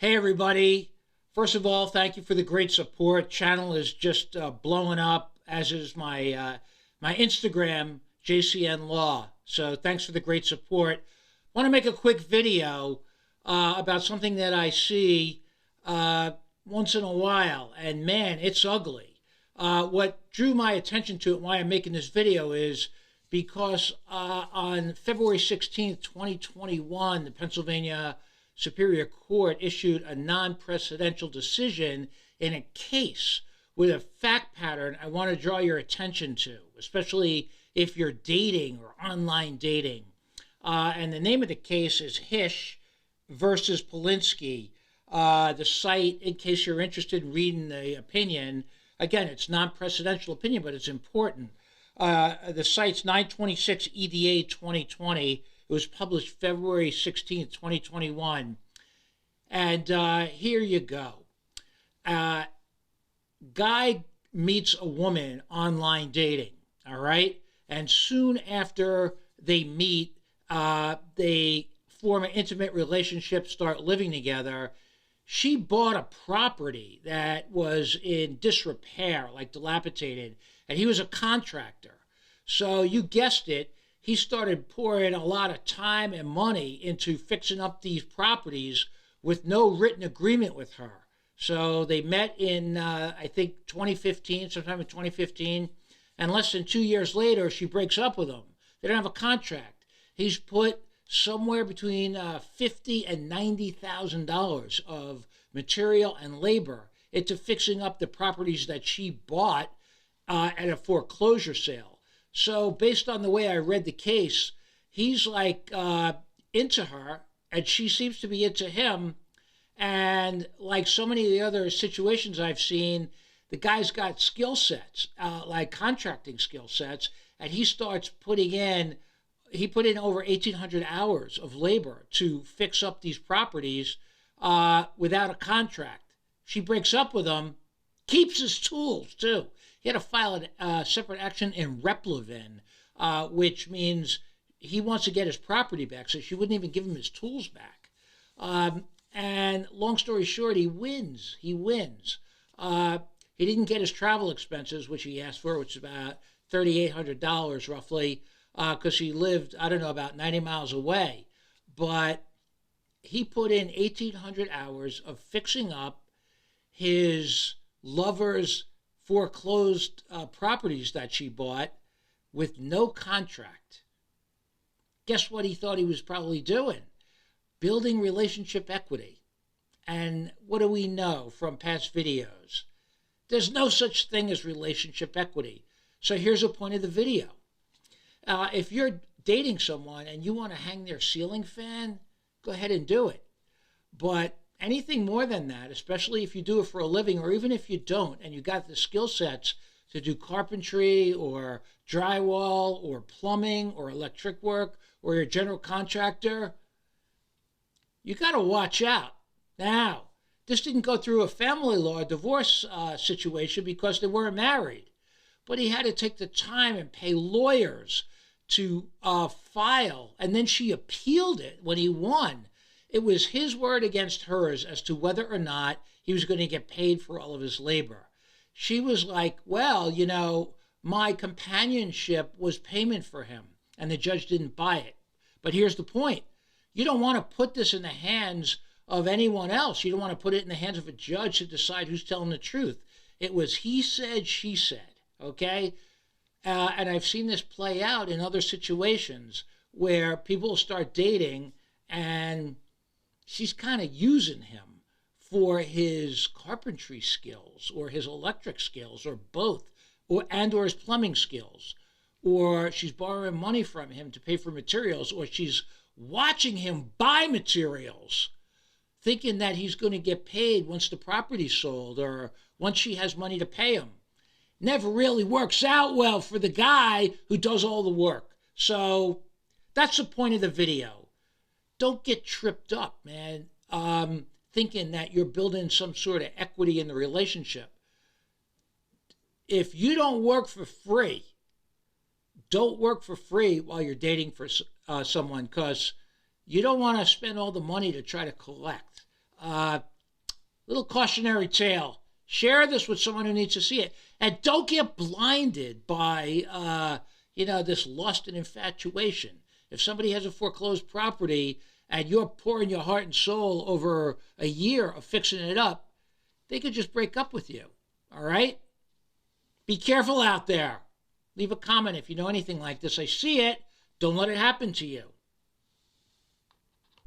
Hey everybody. First of all, thank you for the great support. Channel is just blowing up, as is my Instagram, JCN Law. So thanks for the great support. Want to make a quick video about something that I see once in a while, and man, it's ugly. What drew my attention to it, and why I'm making this video, is because on February 16th, 2021, the Pennsylvania Superior Court issued a non-precedential decision in a case with a fact pattern I want to draw your attention to, especially if you're dating or online dating. And the name of the case is Hish versus Polinsky. The site, in case you're interested in reading the opinion, again, it's non-precedential opinion, but it's important. The site's 926 EDA 2020. It was published February 16th, 2021. And here you go. Guy meets a woman online dating, all right? And soon after they meet, they form an intimate relationship, start living together. She bought a property that was in disrepair, like dilapidated, and he was a contractor. So you guessed it, he started pouring a lot of time and money into fixing up these properties with no written agreement with her. So they met in, I think, 2015, sometime in 2015, and less than 2 years later, she breaks up with him. They don't have a contract. He's put somewhere between $50,000 and $90,000 of material and labor into fixing up the properties that she bought at a foreclosure sale. So based on the way I read the case, he's like into her, and she seems to be into him. And like so many of the other situations I've seen, the guy's got skill sets, like contracting skill sets, and he starts putting in, he put in over 1,800 hours of labor to fix up these properties without a contract. She breaks up with him, keeps his tools too. He had to file a separate action in Replevin, which means he wants to get his property back, so she wouldn't even give him his tools back. And long story short, he wins. He wins. He didn't get his travel expenses, which he asked for, which is about $3,800 roughly, because he lived, I don't know, about 90 miles away. But he put in 1,800 hours of fixing up his lover's foreclosed properties that she bought with no contract. Guess what he thought he was probably doing? Building relationship equity. And what do we know from past videos? There's no such thing as relationship equity. So here's a point of the video. If you're dating someone and you want to hang their ceiling fan, go ahead and do it. But anything more than that, especially if you do it for a living, or even if you don't and you got the skill sets to do carpentry or drywall or plumbing or electric work, or you're a general contractor, you got to watch out. Now, this didn't go through a family law divorce situation because they weren't married, but he had to take the time and pay lawyers to file, and then she appealed it when he won. It was his word against hers as to whether or not he was going to get paid for all of his labor. She was like, well, you know, my companionship was payment for him, and the judge didn't buy it. But here's the point. You don't want to put this in the hands of anyone else. You don't want to put it in the hands of a judge to decide who's telling the truth. It was he said, she said, okay? And I've seen this play out in other situations where people start dating and she's kind of using him for his carpentry skills or his electric skills or both, or his plumbing skills, or she's borrowing money from him to pay for materials, or she's watching him buy materials thinking that he's going to get paid once the property's sold or once she has money to pay him. Never really works out well for the guy who does all the work. So that's the point of the video. Don't get tripped up, man, thinking that you're building some sort of equity in the relationship. If you don't work for free, don't work for free while you're dating for someone, because you don't want to spend all the money to try to collect. little cautionary tale. Share this with someone who needs to see it. And don't get blinded by, this lust and infatuation. If somebody has a foreclosed property and you're pouring your heart and soul over a year of fixing it up, they could just break up with you. All right? Be careful out there. Leave a comment if you know anything like this. I see it. Don't let it happen to you.